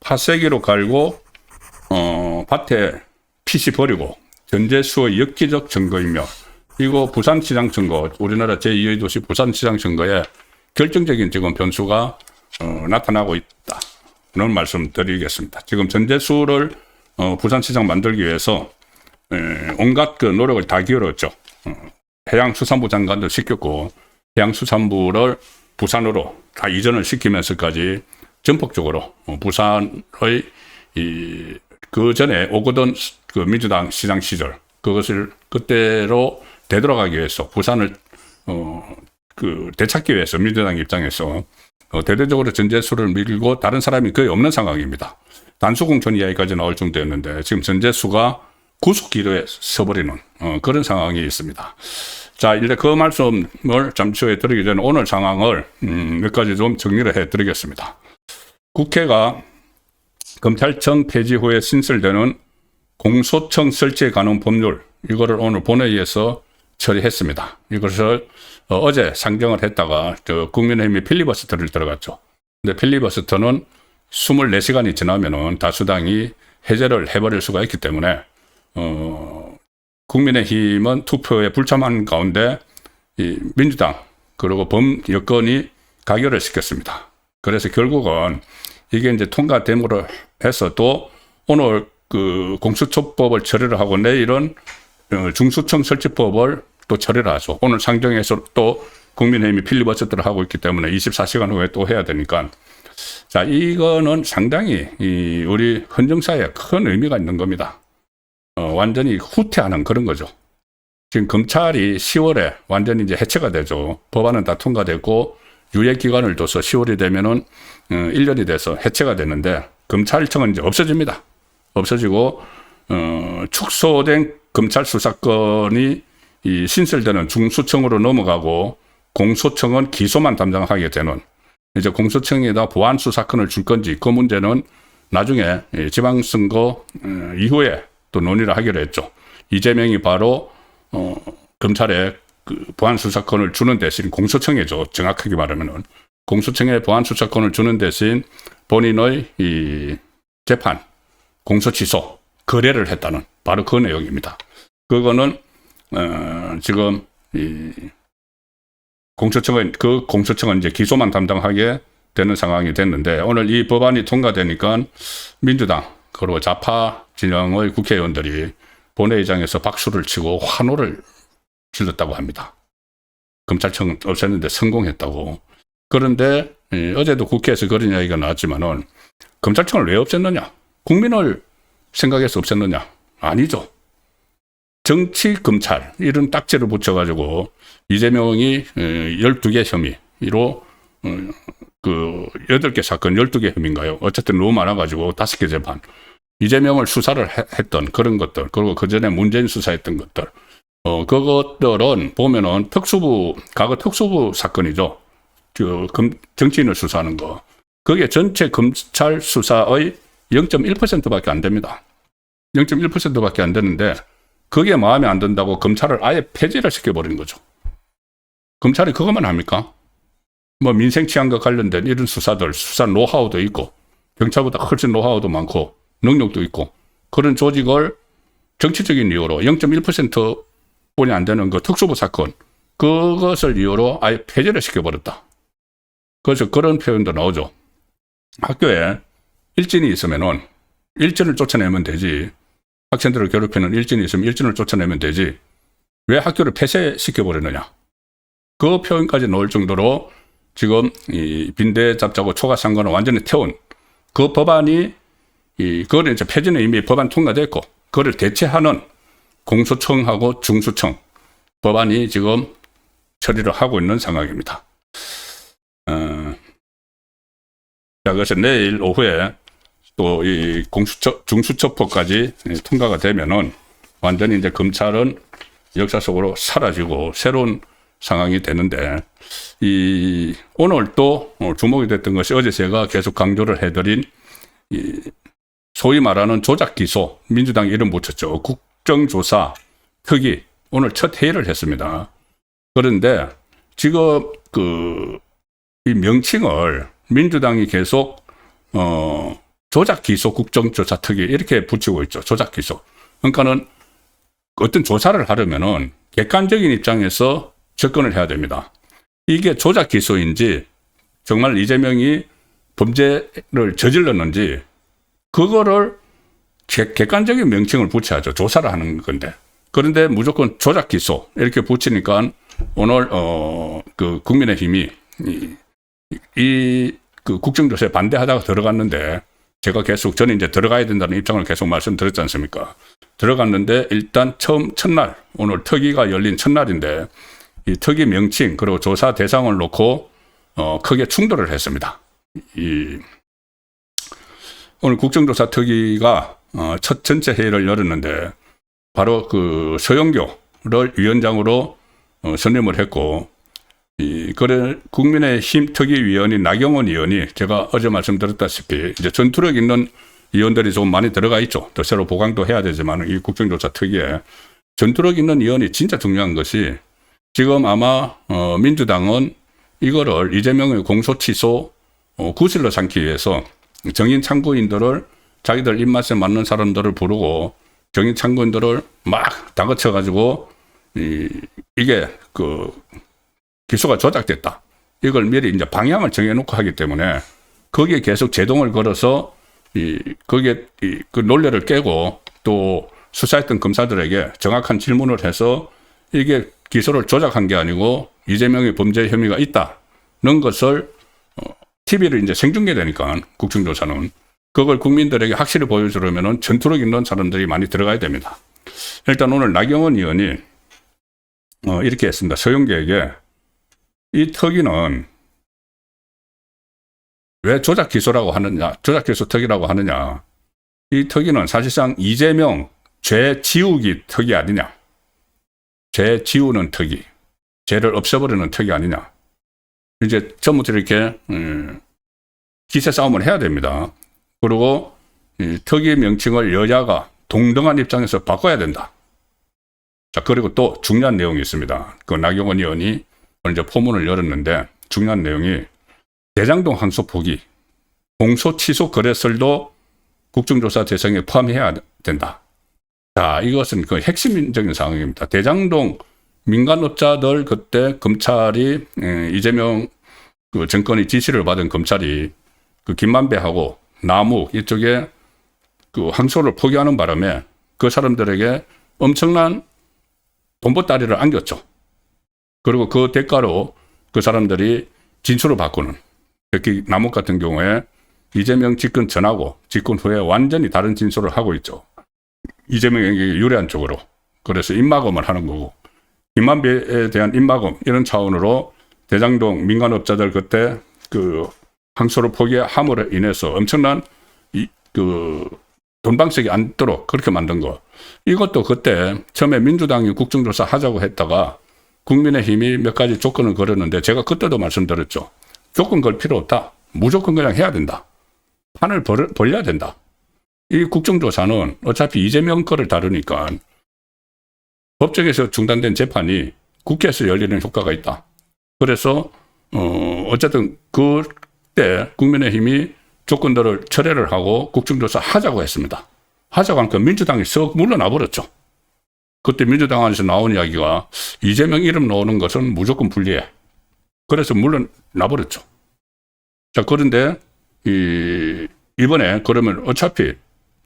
파쇄기로 갈고 밭에 PC 버리고 전재수의 엽기적 증거이며, 이거 부산시장 선거, 우리나라 제2의 도시 부산시장 선거에 결정적인 지금 변수가 나타나고 있다는 말씀 드리겠습니다. 지금 전재수를 부산시장 만들기 위해서 온갖 그 노력을 다 기울였죠. 해양수산부 장관도 시켰고 해양수산부를 부산으로 다 이전을 시키면서까지 전폭적으로 부산의 그 전에 오거돈 그 민주당 시장 시절 그것을 그때로 되돌아가기 위해서 부산을 그 되찾기 위해서 민주당 입장에서 대대적으로 전재수를 밀고 다른 사람이 거의 없는 상황입니다. 단수공천 이야기까지 나올 정도였는데 지금 전재수가 구속기로에 서버리는 그런 상황이 있습니다. 자, 이제 그 말씀을 잠시 후에 드리기 전에 오늘 상황을 몇 가지 좀 정리를 해드리겠습니다. 국회가 검찰청 폐지 후에 신설되는 공소청 설치에 관한 법률, 이거를 오늘 본회의에서 처리했습니다. 이것을 어제 상정을 했다가 국민의힘이 필리버스터를 들어갔죠. 근데 필리버스터는 24시간이 지나면은 다수당이 해제를 해버릴 수가 있기 때문에 국민의힘은 투표에 불참한 가운데 이 민주당 그리고 범여권이 가결을 시켰습니다. 그래서 결국은 이게 이제 통과됨으로 해서 또 오늘 그 공수처법을 처리를 하고 내일은 중수청 설치법을 또 처리를 하죠. 오늘 상정해서 또 국민의힘이 필리버스터를 하고 있기 때문에 24시간 후에 또 해야 되니까, 자, 이거는 상당히 우리 헌정사에 큰 의미가 있는 겁니다. 완전히 후퇴하는 그런 거죠. 지금 검찰이 10월에 완전히 이제 해체가 되죠. 법안은 다 통과됐고 유예 기간을 둬서 10월이 되면은 1년이 돼서 해체가 되는데 검찰청은 이제 없어집니다. 없어지고 축소된 검찰 수사권이 이 신설되는 중수청으로 넘어가고 공소청은 기소만 담당하게 되는, 이제 공소청에다 보안 수사권을 줄 건지 그 문제는 나중에 지방선거 이후에 또 논의를 하기로 했죠. 이재명이 바로 검찰에 그 보안 수사권을 주는 대신 공소청이죠. 정확하게 말하면은 공소청에 보안 수사권을 주는 대신 본인의 이 재판, 공소 취소, 거래를 했다는 바로 그 내용입니다. 그거는 지금 이 공소청은 이제 기소만 담당하게 되는 상황이 됐는데, 오늘 이 법안이 통과되니까 민주당 그리고 좌파 진영의 국회의원들이 본회의장에서 박수를 치고 환호를 질렀다고 합니다. 검찰청 없앴는데 성공했다고. 그런데 어제도 국회에서 그런 이야기가 나왔지만은 검찰청을 왜 없앴느냐? 국민을 생각해서 없앴느냐? 아니죠. 정치 검찰 이런 딱지를 붙여가지고 이재명이 12개 혐의로 그 8개 사건 12개 혐의인가요? 어쨌든 너무 많아가지고 5개 재판. 이재명을 수사를 했던 그런 것들, 그리고 그 전에 문재인 수사했던 것들, 그것들은 보면은 과거 특수부 사건이죠. 정치인을 수사하는 거. 그게 전체 검찰 수사의 0.1%밖에 안 됩니다. 0.1%밖에 안 되는데, 그게 마음에 안 든다고 검찰을 아예 폐지를 시켜버린 거죠. 검찰이 그것만 합니까? 뭐 민생 치안과 관련된 이런 수사 노하우도 있고, 경찰보다 훨씬 노하우도 많고, 능력도 있고, 그런 조직을 정치적인 이유로 0.1%뿐이 안 되는 그 특수부 사건, 그것을 이유로 아예 폐지를 시켜버렸다. 그래서 그런 표현도 나오죠. 학교에 일진이 있으면은 일진을 쫓아내면 되지. 학생들을 괴롭히는 일진이 있으면 일진을 쫓아내면 되지. 왜 학교를 폐쇄시켜버리느냐. 그 표현까지 넣을 정도로 지금 이 빈대 잡자고 초가상관을 완전히 태운 그 법안이 그걸 이제 폐지는 이미 법안 통과됐고, 그걸 대체하는 공소청하고 중수청 법안이 지금 처리를 하고 있는 상황입니다. 자, 그래서 내일 오후에 또 이 중수처법까지 통과가 되면은 완전히 이제 검찰은 역사 속으로 사라지고 새로운 상황이 되는데, 오늘 또 주목이 됐던 것이 어제 제가 계속 강조를 해드린 소위 말하는 조작 기소, 민주당이 이름 붙였죠. 국정조사 특위, 오늘 첫 회의를 했습니다. 그런데 지금 이 명칭을 민주당이 계속 조작 기소 국정조사 특위 이렇게 붙이고 있죠. 조작 기소. 그러니까는 어떤 조사를 하려면은 객관적인 입장에서 접근을 해야 됩니다. 이게 조작 기소인지 정말 이재명이 범죄를 저질렀는지 그거를 객관적인 명칭을 붙여야죠. 조사를 하는 건데. 그런데 무조건 조작 기소 이렇게 붙이니까 오늘 그 국민의힘이 그 국정조사에 반대하다가 들어갔는데 제가 계속 저는 이제 들어가야 된다는 입장을 계속 말씀드렸지 않습니까? 들어갔는데 일단 첫날 오늘 특위가 열린 첫날인데 이 특위 명칭 그리고 조사 대상을 놓고 크게 충돌을 했습니다. 오늘 국정조사 특위가 첫 전체 회의를 열었는데 바로 그 서영교를 위원장으로 선임을 했고 그래 국민의힘 특위위원인 나경원 의원이 제가 어제 말씀드렸다시피 이제 전투력 있는 의원들이 좀 많이 들어가 있죠. 또 새로 보강도 해야 되지만 이 국정조사 특위에 전투력 있는 의원이 진짜 중요한 것이 지금 아마 민주당은 이거를 이재명의 공소 취소 구실로 삼기 위해서 정인 참고인들을 자기들 입맛에 맞는 사람들을 부르고 정인 참고인들을 막 다그쳐 가지고 이게 그 기소가 조작됐다. 이걸 미리 이제 방향을 정해놓고 하기 때문에 거기에 계속 제동을 걸어서 거기에 그 논리를 깨고 또 수사했던 검사들에게 정확한 질문을 해서 이게 기소를 조작한 게 아니고 이재명의 범죄 혐의가 있다는 것을 TV를 이제 생중계되니까 국정조사는 그걸 국민들에게 확실히 보여주려면 전투력 있는 사람들이 많이 들어가야 됩니다. 일단 오늘 나경원 의원이 이렇게 했습니다. 서영교에게 이 특위는 왜 조작 기소라고 하느냐, 조작 기소 특위라고 하느냐. 이 특위는 사실상 이재명 죄 지우기 특위 아니냐. 죄 지우는 특위, 죄를 없애버리는 특위 아니냐. 이제 전부터 이렇게 기세 싸움을 해야 됩니다. 그리고 특위 명칭을 여야가 동등한 입장에서 바꿔야 된다. 자, 그리고 또 중요한 내용이 있습니다. 그 나경원 의원이 이제 포문을 열었는데 중요한 내용이 대장동 항소 포기, 공소 취소 거래설도 국정조사 대상에 포함해야 된다. 자, 이것은 그 핵심적인 상황입니다. 대장동 민간업자들 그때 검찰이 이재명 그 정권의 지시를 받은 검찰이 그 김만배하고 남욱 이쪽에 그 항소를 포기하는 바람에 그 사람들에게 엄청난 돈보따리를 안겼죠. 그리고 그 대가로 그 사람들이 진술을 바꾸는, 특히 남욱 같은 경우에 이재명 집권 전하고 집권 후에 완전히 다른 진술을 하고 있죠. 이재명에게 유리한 쪽으로. 그래서 입막음을 하는 거고, 김만배에 대한 입막음 이런 차원으로 대장동 민간업자들 그때 그 항소를 포기함으로 인해서 엄청난 그 돈방석이 앉도록 그렇게 만든 거. 이것도 그때 처음에 민주당이 국정조사 하자고 했다가 국민의힘이 몇 가지 조건을 걸었는데 제가 그때도 말씀드렸죠. 조건 걸 필요 없다. 무조건 그냥 해야 된다. 판을 벌려야 된다. 이 국정조사는 어차피 이재명 거를 다루니까 법정에서 중단된 재판이 국회에서 열리는 효과가 있다. 그래서 어쨌든 그때 국민의힘이 조건들을 철회를 하고 국정조사 하자고 했습니다. 하자고 하니까 민주당이 썩 물러나 버렸죠. 그때 민주당 안에서 나온 이야기가 이재명 이름 나오는 것은 무조건 불리해. 그래서 물러나 버렸죠. 자, 그런데 이번에 그러면 어차피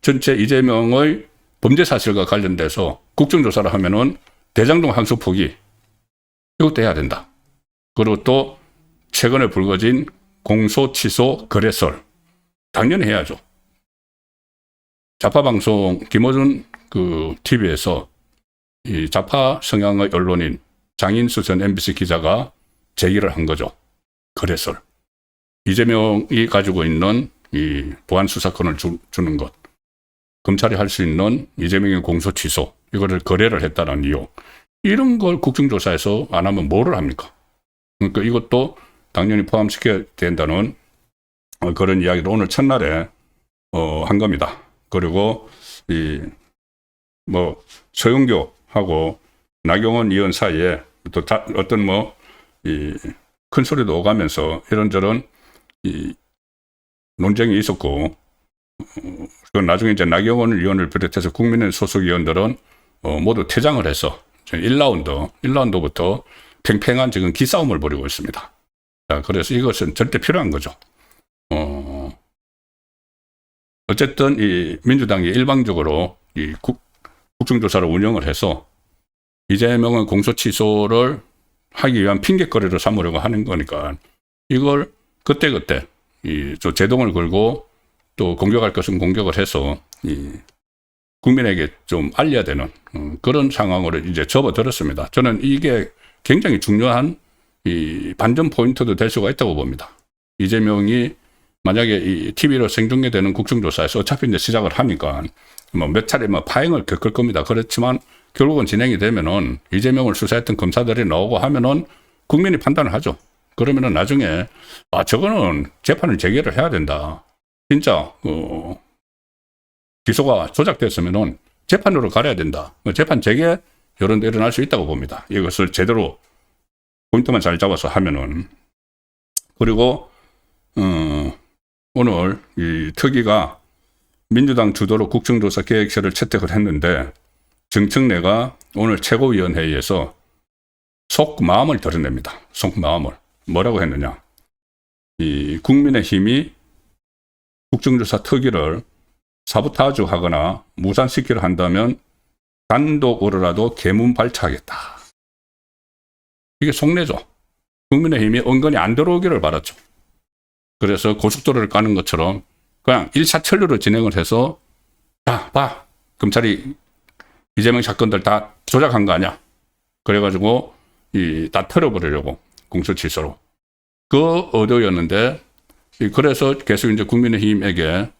전체 이재명의 범죄 사실과 관련돼서 국정조사를 하면은 대장동 항소 포기 이것도 해야 된다. 그리고 또 최근에 불거진 공소 취소 거래설 당연히 해야죠. 좌파 방송 김어준 그 TV에서 이 좌파 성향의 언론인 장인수 전 MBC 기자가 제기를 한 거죠. 거래설. 이재명이 가지고 있는 이 보안 수사권을 주는 것. 검찰이 할 수 있는 이재명의 공소 취소. 이거를 거래를 했다는 이유. 이런 걸 국정조사에서 안 하면 뭐를 합니까? 그러니까 이것도 당연히 포함시켜야 된다는 그런 이야기를 오늘 첫날에 한 겁니다. 그리고 서영교하고 나경원 의원 사이에 또 어떤 큰 소리도 오가면서 이런저런 논쟁이 있었고, 그 나중에 이제 나경원 의원을 비롯해서 국민의 소속 의원들은 모두 퇴장을 해서 1라운드부터 팽팽한 지금 기싸움을 벌이고 있습니다. 자, 그래서 이것은 절대 필요한 거죠. 어쨌든 이 민주당이 일방적으로 이 국정조사를 운영을 해서 이재명의 공소 취소를 하기 위한 핑계거리를 삼으려고 하는 거니까 이걸 그때그때 제동을 걸고 또 공격할 것은 공격을 해서 국민에게 좀 알려야 되는 그런 상황으로 이제 접어들었습니다. 저는 이게 굉장히 중요한 반전 포인트도 될 수가 있다고 봅니다. 이재명이 만약에 TV로 생중계되는 국정조사에서 어차피 이제 시작을 하니까 몇 차례 파행을 겪을 겁니다. 그렇지만 결국은 진행이 되면은 이재명을 수사했던 검사들이 나오고 하면은 국민이 판단을 하죠. 그러면은 나중에 저거는 재판을 재개를 해야 된다. 진짜 기소가 조작됐으면은 재판으로 가려야 된다. 재판 재개 이런 데 일어날 수 있다고 봅니다. 이것을 제대로 포인트만 잘 잡아서 하면은. 그리고 오늘 이 특위가 민주당 주도로 국정조사 계획서를 채택을 했는데 정청래가 오늘 최고위원회의에서 속마음을 드러냅니다. 속마음을. 뭐라고 했느냐. 이 국민의힘이 국정조사 특위를 사보타주 하거나 무산시키려 한다면 단독으로라도 개문 발차하겠다. 이게 속내죠. 국민의힘이 은근히 안 들어오기를 바랐죠. 그래서 고속도로를 까는 것처럼 그냥 1차 천류로 진행을 해서 봐. 검찰이 이재명 사건들 다 조작한 거 아니야. 그래가지고 다 털어버리려고 공소 취소로. 그 의도였는데 그래서 계속 이제 국민의힘에게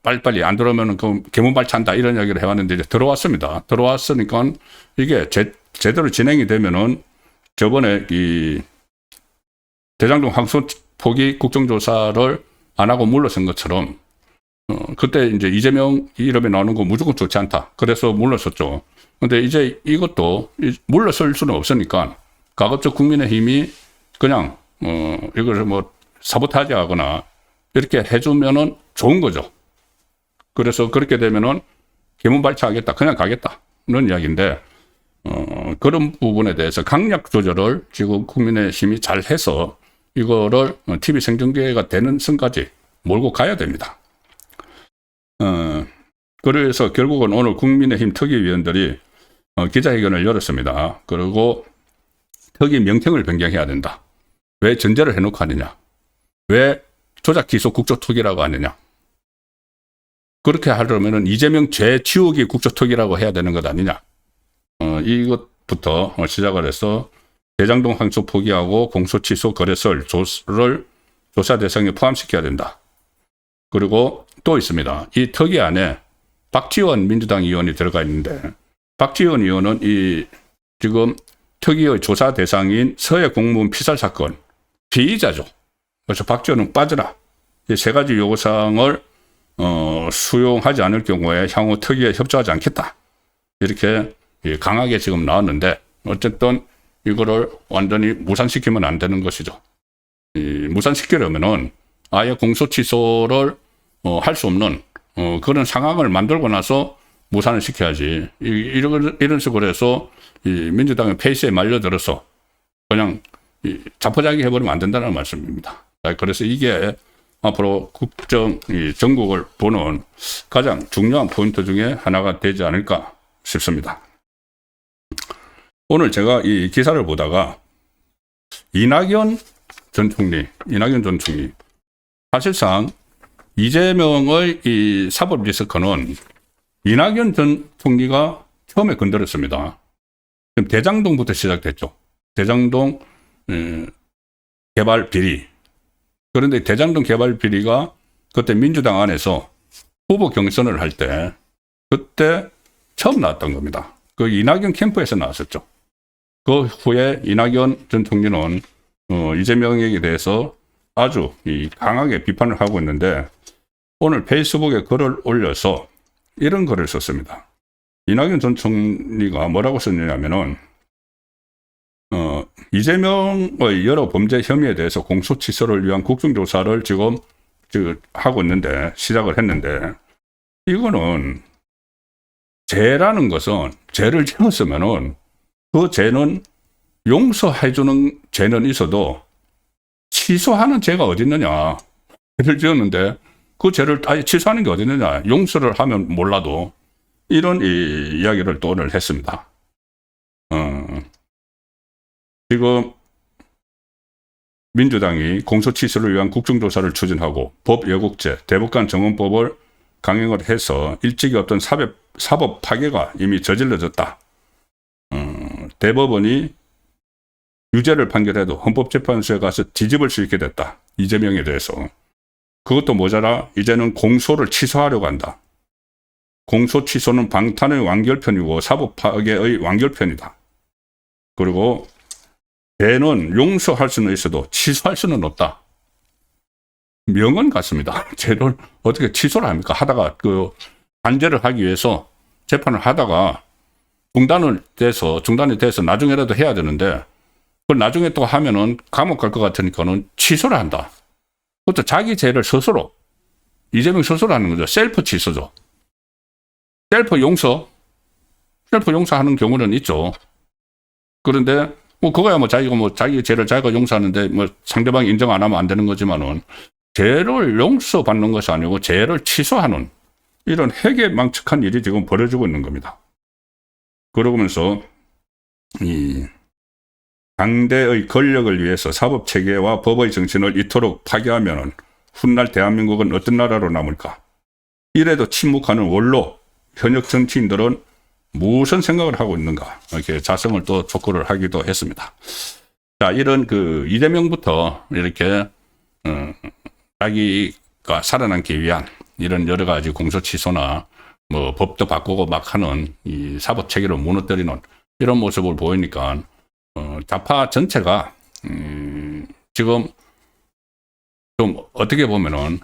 빨리빨리 안 들어오면 그 개문 발차한다 이런 이야기를 해왔는데 이제 들어왔습니다. 들어왔으니까 이게 제대로 진행이 되면은 저번에 대장동 항소 포기 국정조사를 안 하고 물러선 것처럼 그때 이제 이재명 이름이 나오는 거 무조건 좋지 않다. 그래서 물러섰죠. 근데 이제 이것도 물러설 수는 없으니까 가급적 국민의힘이 그냥 이걸 사보타지 하거나 이렇게 해주면은 좋은 거죠. 그래서 그렇게 되면은 개문 발차하겠다. 그냥 가겠다는 이야기인데 그런 부분에 대해서 강약 조절을 지금 국민의힘이 잘 해서 이거를 TV 생중계가 되는 선까지 몰고 가야 됩니다. 그래서 결국은 오늘 국민의힘 특위위원들이 기자회견을 열었습니다. 그리고 특위 명칭을 변경해야 된다. 왜 전제를 해놓고 하느냐. 왜 조작 기소 국조특위라고 하느냐. 그렇게 하려면 이재명 죄 치우기 국조특위라고 해야 되는 것 아니냐. 이것부터 시작을 해서 대장동 항소 포기하고 공소 취소 거래설 조를 조사 대상에 포함시켜야 된다. 그리고 또 있습니다. 이 특위 안에 박지원 민주당 의원이 들어가 있는데 박지원 의원은 지금 특위의 조사 대상인 서해 공무원 피살 사건 피의자죠. 그래서 박지원은 빠져라. 이 세 가지 요구사항을 수용하지 않을 경우에 향후 특위에 협조하지 않겠다. 이렇게 강하게 지금 나왔는데 어쨌든 이거를 완전히 무산시키면 안 되는 것이죠. 무산시키려면은 아예 공소 취소를 할 수 없는 그런 상황을 만들고 나서 무산을 시켜야지. 이런 식으로 해서 민주당의 페이스에 말려들어서 그냥 자포자기 해버리면 안 된다는 말씀입니다. 그래서 이게 앞으로 전국을 보는 가장 중요한 포인트 중에 하나가 되지 않을까 싶습니다. 오늘 제가 이 기사를 보다가 이낙연 전 총리 사실상 이재명의 이 사법 리스크는 이낙연 전 총리가 처음에 건드렸습니다. 대장동부터 시작됐죠. 대장동 개발 비리. 그런데 대장동 개발 비리가 그때 민주당 안에서 후보 경선을 할 때 그때 처음 나왔던 겁니다. 그 이낙연 캠프에서 나왔었죠. 그 후에 이낙연 전 총리는 이재명에게 대해서 아주 강하게 비판을 하고 있는데 오늘 페이스북에 글을 올려서 이런 글을 썼습니다. 이낙연 전 총리가 뭐라고 썼냐면은, 이재명의 여러 범죄 혐의에 대해서 공소 취소를 위한 국정조사를 지금 하고 있는데, 시작을 했는데, 이거는 죄라는 것은 죄를 지었으면은 그 죄는 용서해주는 죄는 있어도 취소하는 죄가 어디 있느냐. 죄를 지었는데 그 죄를 아예 취소하는 게 어디 있느냐. 용서를 하면 몰라도 이런 이야기를 또 오늘 했습니다. 지금 민주당이 공소 취소를 위한 국정조사를 추진하고 법 왜곡죄, 대법관 정원법을 강행을 해서 일찍이 없던 사법 파괴가 이미 저질러졌다. 대법원이 유죄를 판결해도 헌법재판소에 가서 뒤집을 수 있게 됐다. 이재명에 대해서. 그것도 모자라 이제는 공소를 취소하려고 한다. 공소 취소는 방탄의 완결편이고 사법 파괴의 완결편이다. 그리고 죄는 용서할 수는 있어도 취소할 수는 없다. 명언 같습니다. 죄를 어떻게 취소를 합니까? 하다가 단죄를 하기 위해서 재판을 하다가 중단이 돼서 나중에라도 해야 되는데 그걸 나중에 또 하면은 감옥 갈 것 같으니까는 취소를 한다. 그것도 자기 죄를 스스로, 이재명 스스로 하는 거죠. 셀프 취소죠. 셀프 용서하는 경우는 있죠. 그런데 그거야 자기 죄를 자기가 용서하는데 상대방이 인정 안 하면 안 되는 거지만은 죄를 용서받는 것이 아니고 죄를 취소하는 이런 해괴망측한 일이 지금 벌어지고 있는 겁니다. 그러면서 이 당대의 권력을 위해서 사법체계와 법의 정신을 이토록 파괴하면 훗날 대한민국은 어떤 나라로 남을까? 이래도 침묵하는 원로 현역 정치인들은 무슨 생각을 하고 있는가? 이렇게 자성을 또 촉구를 하기도 했습니다. 자, 이런 이재명부터 이렇게 자기가 살아남기 위한 이런 여러 가지 공소 취소나 법도 바꾸고 막 하는 이 사법 체계를 무너뜨리는 이런 모습을 보이니까 좌파 전체가 지금 좀 어떻게 보면은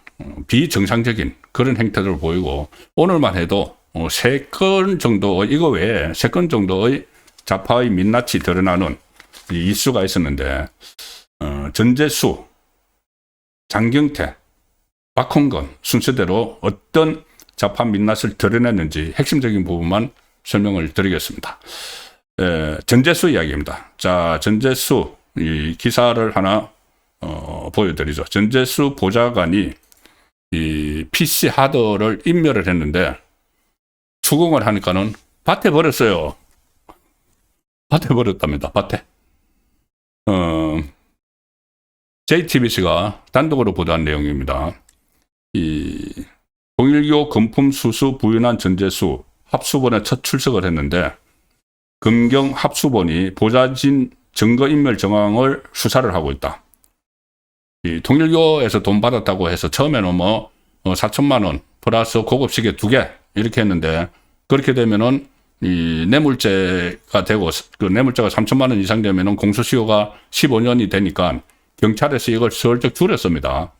비정상적인 그런 행태들을 보이고 오늘만 해도 3건 정도 이거 외에 3건 정도의 좌파의 민낯이 드러나는 이슈가 있었는데 전재수, 장경태, 박홍건 순서대로 어떤 좌파 민낯을 드러냈는지 핵심적인 부분만 설명을 드리겠습니다. 전재수 이야기입니다. 자, 전재수 이 기사를 하나 보여드리죠. 전재수 보좌관이 이 PC 하드를 인멸을 했는데 추궁을 하니까는 밭에 버렸어요. 밭에 버렸답니다. 밭에. JTBC가 단독으로 보도한 내용입니다. 이 통일교 금품 수수 부인한 전재수 합수본에 첫 출석을 했는데 금경 합수본이 보좌진 증거인멸 정황을 수사를 하고 있다. 이 통일교에서 돈 받았다고 해서 처음에는 4천만 원 플러스 고급 시계 2개 이렇게 했는데 그렇게 되면은 이 뇌물죄가 되고 그 뇌물죄가 3천만 원 이상 되면은 공소시효가 15년이 되니까 경찰에서 이걸 슬쩍 줄였습니다.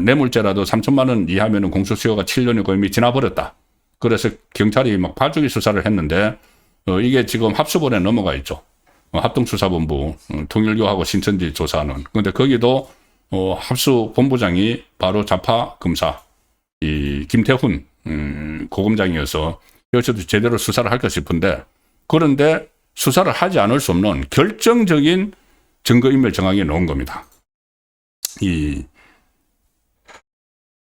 뇌물죄라도 3천만 원 이하면은 공소시효가 7년이고 이미 지나버렸다. 그래서 경찰이 막 봐주기 수사를 했는데 이게 지금 합수본에 넘어가 있죠. 합동수사본부 통일교하고 신천지 조사하는. 근데 거기도 합수본부장이 바로 좌파 검사 이 김태훈 고검장이어서 여기서도 제대로 수사를 할까 싶은데 그런데 수사를 하지 않을 수 없는 결정적인 증거인멸 정황이 나온 겁니다. 이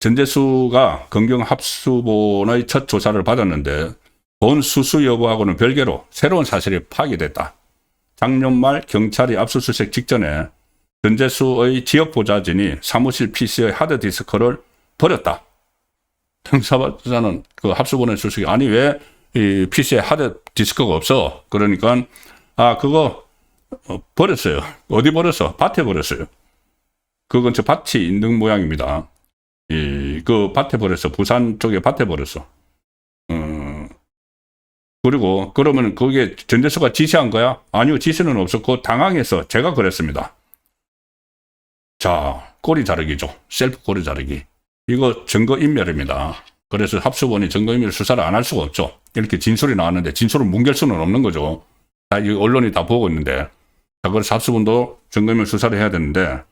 전재수가 검경 합수본의 첫 조사를 받았는데 본 수수 여부하고는 별개로 새로운 사실이 파악됐다. 작년 말 경찰이 압수수색 직전에 전재수의 지역 보좌진이 사무실 PC의 하드디스크를 버렸다. 형사자는 그 합수본의 수석이 아니 왜 이 PC에 하드디스크가 없어? 그러니까 그거 버렸어요. 어디 버렸어? 밭에 버렸어요. 그 근처 밭이 있는 모양입니다. 그 밭에 버렸어. 부산 쪽에 밭에 버렸어. 그리고 그러면 그게 전재수가 지시한 거야? 아니요, 지시는 없었고 당황해서 제가 그랬습니다. 자, 꼬리 자르기죠. 셀프 꼬리 자르기. 이거 증거인멸입니다. 그래서 합수본이 증거인멸 수사를 안 할 수가 없죠. 이렇게 진술이 나왔는데 진술을 뭉갤 수는 없는 거죠. 다 이 언론이 다 보고 있는데. 자, 그래서 합수본도 증거인멸 수사를 해야 되는데,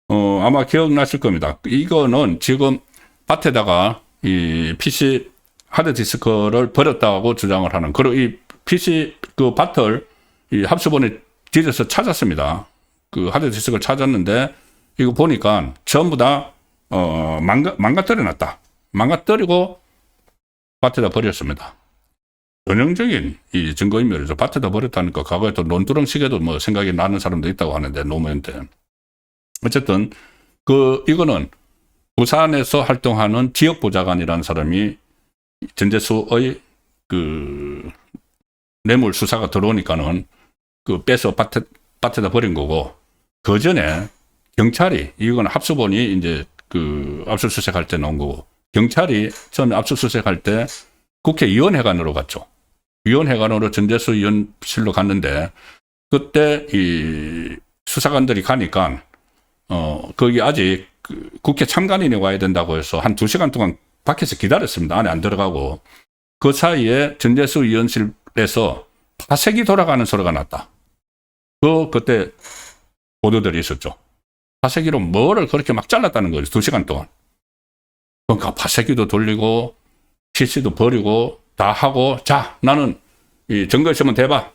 아마 기억나실 겁니다. 이거는 지금 밭에다가 이 PC 하드디스크를 버렸다고 주장을 하는, 그리고 이 PC 그 밭을 이 합수본이 뒤져서 찾았습니다. 그 하드디스크를 찾았는데, 이거 보니까 전부 다, 망가뜨려 놨다. 망가뜨리고 밭에다 버렸습니다. 전형적인 이 증거인멸이죠. 밭에다 버렸다니까 과거에 또 논두렁 시계도 뭐 생각이 나는 사람도 있다고 하는데, 노무현 때. 어쨌든, 이거는 부산에서 활동하는 지역보좌관이라는 사람이 전재수의 뇌물 수사가 들어오니까는 빼서 밭에다 버린 거고, 그 전에 경찰이, 이건 합수본이 이제 압수수색할 때 나온 거고, 경찰이 처음에 압수수색할 때 국회의원회관으로 갔죠. 위원회관으로 전재수 의원실로 갔는데, 그때 이 수사관들이 가니까, 거기 아직 국회 참관인이 와야 된다고 해서 한 2시간 동안 밖에서 기다렸습니다. 안에 안 들어가고. 그 사이에 전재수 의원실에서 파쇄기 돌아가는 소리가 났다. 그때 보도들이 있었죠. 파쇄기로 뭐를 그렇게 막 잘랐다는 거죠. 2시간 동안. 그러니까 파쇄기도 돌리고, PC도 버리고, 다 하고, 자, 나는 이 증거 있으면 대봐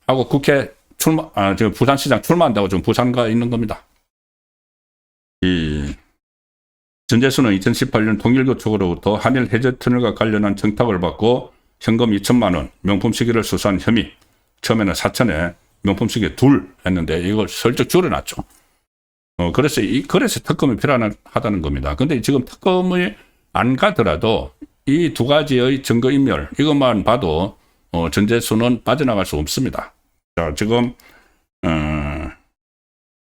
하고 국회 지금 부산시장 출마한다고 지금 부산가 있는 겁니다. 이 전재수는 2018년 통일교 측으로부터 한일 해저 터널과 관련한 청탁을 받고 현금 2천만 원, 명품 시계를 수수한 혐의. 처음에는 4천에 명품 시계 2 했는데 이걸 슬쩍 줄여놨죠. 그래서 특검이 필요하다는 겁니다. 근데 지금 특검이 안 가더라도 이 2가지의 증거인멸, 이것만 봐도, 전재수는 빠져나갈 수 없습니다. 자, 지금,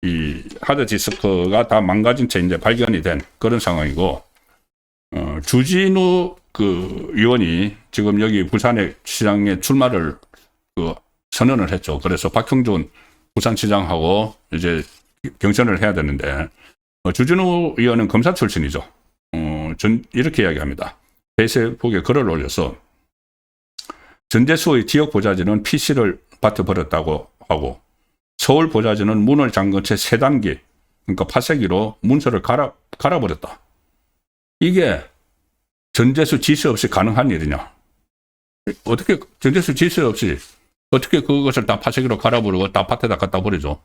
이 하드디스크가 다 망가진 채 이제 발견이 된 그런 상황이고, 주진우 의원이 지금 여기 부산의 시장에 출마를 선언을 했죠. 그래서 박형준 부산시장하고 이제 경선을 해야 되는데, 주진우 의원은 검사 출신이죠. 이렇게 이야기합니다. 페이스북에 글을 올려서 전재수의 지역 보좌진은 PC를 밭에 버렸다고 하고, 서울 보좌진은 문을 잠근 채 3단계, 그러니까 파쇄기로 문서를 갈아버렸다. 이게 전재수 지시 없이 가능한 일이냐? 어떻게 전재수 지시 없이 어떻게 그것을 다 파쇄기로 갈아버리고 다 밭에다 갖다 버리죠?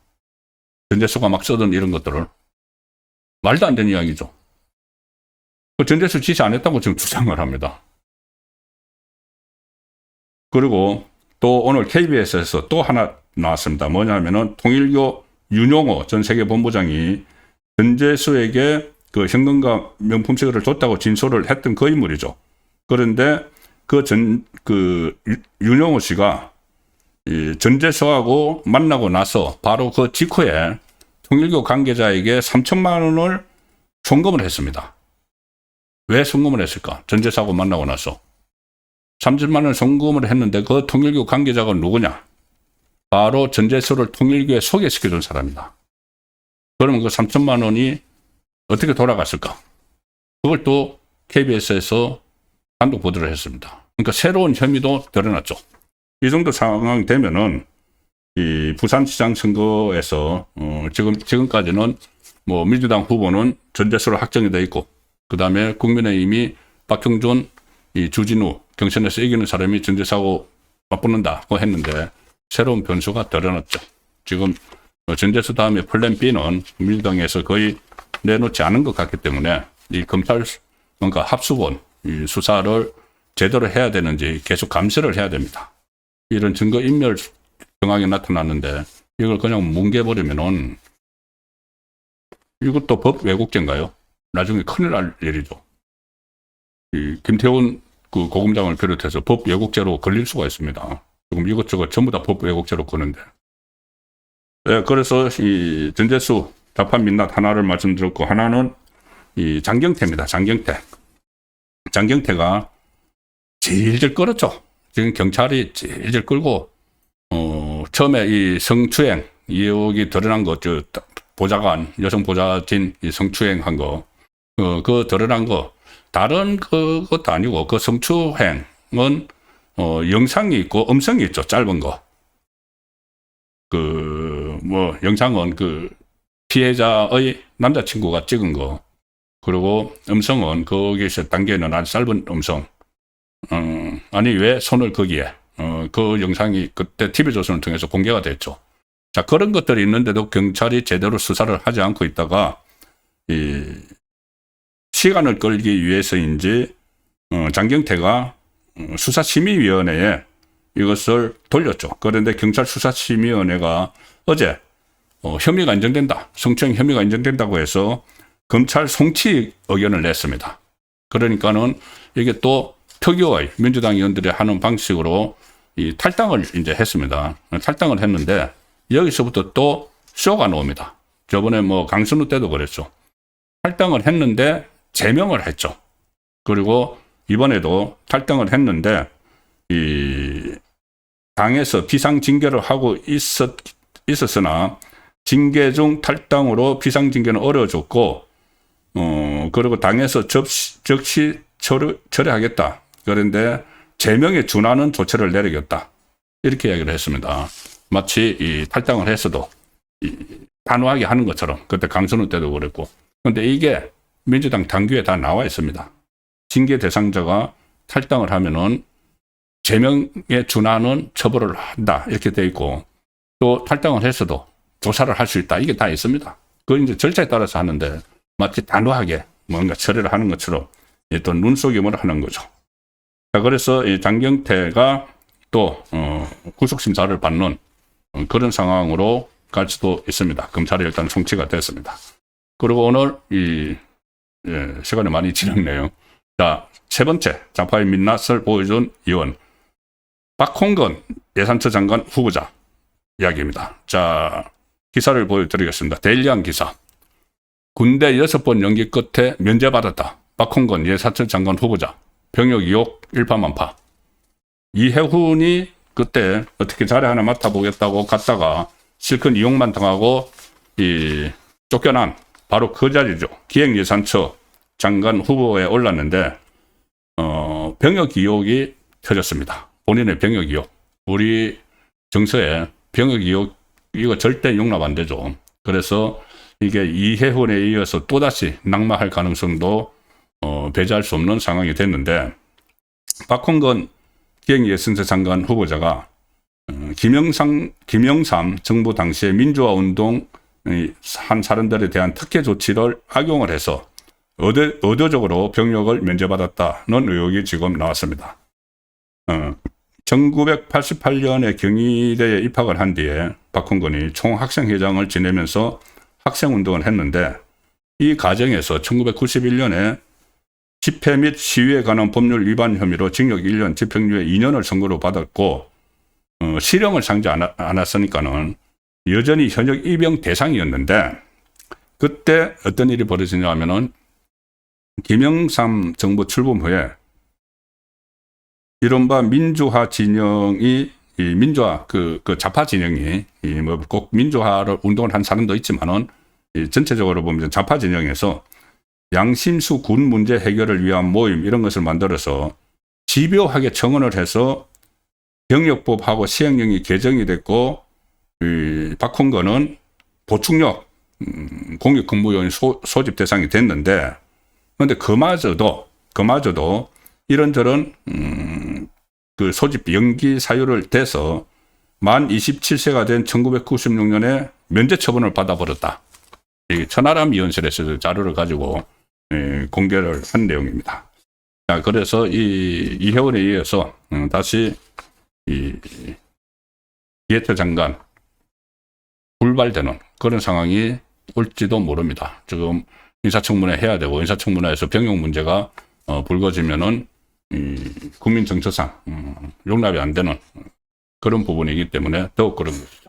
전재수가 막 쓰던 이런 것들을. 말도 안 되는 이야기죠. 전재수 지시 안 했다고 지금 주장을 합니다. 그리고 또 오늘 KBS에서 또 하나 나왔습니다. 뭐냐면은 통일교 윤용호 전 세계본부장이 전재수에게 현금과 명품 시계를 줬다고 진술을 했던 그 인물이죠. 그런데 윤용호 씨가 이 전재수하고 만나고 나서 바로 그 직후에 통일교 관계자에게 3천만 원을 송금을 했습니다. 왜 송금을 했을까? 전재수하고 만나고 나서 30만 원 송금을 했는데 그 통일교 관계자가 누구냐? 바로 전재수를 통일교에 소개시켜준 사람이다. 그러면 그 3천만 원이 어떻게 돌아갔을까? 그걸 또 KBS에서 단독 보도를 했습니다. 그러니까 새로운 혐의도 드러났죠. 이 정도 상황 되면은 이 부산시장 선거에서 지금까지는 뭐 민주당 후보는 전재수로 확정이 돼 있고, 그 다음에 국민의힘이 박형준, 이 주진우 경선에서 이기는 사람이 전재수하고 맞붙는다고 했는데 새로운 변수가 드러났죠. 지금 전재수 다음에 플랜 B는 민주당에서 거의 내놓지 않은 것 같기 때문에 이 그러니까 합수본 이 수사를 제대로 해야 되는지 계속 감시를 해야 됩니다. 이런 증거인멸 정황이 나타났는데 이걸 그냥 뭉개버리면은 이것도 법 왜곡죄인가요? 나중에 큰일 날 일이죠. 이 김태훈 고검장을 비롯해서 법 왜곡죄로 걸릴 수가 있습니다. 지금 이것저것 전부 다 법 왜곡죄로 거는데. 네, 그래서 이 전재수 자판 민낯 하나를 말씀드렸고, 하나는 이 장경태입니다. 장경태가 질질 끌었죠. 지금 경찰이 질질 끌고, 처음에 이 성추행, 의혹이 드러난 거, 보좌관, 여성 보좌진 성추행한 거, 그 드러난 거, 다른 것도 아니고, 그 성추행은 영상이 있고 음성이 있죠. 짧은 거. 영상은 피해자의 남자친구가 찍은 거. 그리고 음성은 거기서 담겨있는 아주 짧은 음성. 아니, 왜 손을 거기에. 그 영상이 그때 TV조선을 통해서 공개가 됐죠. 자, 그런 것들이 있는데도 경찰이 제대로 수사를 하지 않고 있다가, 시간을 끌기 위해서인지, 장경태가 수사심의위원회에 이것을 돌렸죠. 그런데 경찰 수사심의위원회가 어제, 혐의가 인정된다. 성추행 혐의가 인정된다고 해서 검찰 송치 의견을 냈습니다. 그러니까는 이게 또 특유의 민주당 의원들이 하는 방식으로 이 탈당을 이제 했습니다. 탈당을 했는데 여기서부터 또 쇼가 나옵니다. 저번에 강선우 때도 그랬죠. 탈당을 했는데 제명을 했죠. 그리고 이번에도 탈당을 했는데 이 당에서 비상징계를 하고 있었으나 징계 중 탈당으로 비상징계는 어려워졌고 그리고 당에서 즉시 처리하겠다. 그런데 제명에 준하는 조처를 내리겠다. 이렇게 이야기를 했습니다. 마치 이 탈당을 했어도 단호하게 하는 것처럼 그때 강선우 때도 그랬고. 그런데 이게 민주당 당규에 다 나와 있습니다. 징계 대상자가 탈당을 하면은 제명에 준하는 처벌을 한다. 이렇게 돼 있고 또 탈당을 했어도 조사를 할 수 있다. 이게 다 있습니다. 그 이제 절차에 따라서 하는데 마치 단호하게 뭔가 처리를 하는 것처럼 또 눈속임을 하는 거죠. 자, 그래서 이 장경태가 또 구속심사를 받는 그런 상황으로 갈 수도 있습니다. 검찰이 일단 송치가 됐습니다. 그리고 오늘 시간이 많이 지났네요. 자, 세 번째 좌파의 민낯을 보여준 의원 박홍근 예산처 장관 후보자 이야기입니다. 자, 기사를 보여드리겠습니다. 데일리한 기사. 군대 6번 연기 끝에 면제받았다. 박홍근 예산처 장관 후보자. 병역 의혹 일파만파. 이해훈이 그때 어떻게 자리 하나 맡아보겠다고 갔다가 실컷 이용만 당하고 쫓겨난 바로 그 자리죠. 기획예산처 장관 후보에 올랐는데 병역 의혹이 터졌습니다. 본인의 병역 의혹. 우리 정서에 병역 의혹 이거 절대 용납 안 되죠. 그래서 이게 이해훈에 이어서 또다시 낙마할 가능성도 배제할 수 없는 상황이 됐는데 박홍근 기획예산처 장관 후보자가 김영삼 정부 당시의 민주화 운동 한 사람들에 대한 특혜 조치를 악용을 해서 의도적으로 병역을 면제받았다는 의혹이 지금 나왔습니다. 1988년에 경희대에 입학을 한 뒤에 박홍근이 총학생회장을 지내면서 학생운동을 했는데 이 과정에서 1991년에 집회 및 시위에 관한 법률 위반 혐의로 징역 1년, 집행유예 2년을 선고를 받았고 실형을 상지 않았으니까는 여전히 현역 입영 대상이었는데 그때 어떤 일이 벌어지냐 하면은 김영삼 정부 출범 후에 이른바 민주화 진영이 민주화 그 좌파 진영이 꼭 민주화를 운동을 한 사람도 있지만은 전체적으로 보면 좌파 진영에서 양심수 군 문제 해결을 위한 모임 이런 것을 만들어서 집요하게 청원을 해서 병역법하고 시행령이 개정이 됐고 박홍근은 보충력 공익근무요인 소집 대상이 됐는데 그런데 그마저도 이런저런 그 소집 연기 사유를 대서 만 27세가 된 1996년에 면제 처분을 받아버렸다. 이 천하람 위원실에서 자료를 가지고 공개를 한 내용입니다. 자, 그래서 이해원에 의해서 다시 이해태 장관 불발되는 그런 상황이 올지도 모릅니다. 지금 인사청문회 해야 되고 인사청문회에서 병역 문제가 불거지면은 국민 정서상 용납이 안 되는 그런 부분이기 때문에 더욱 그런 것이죠.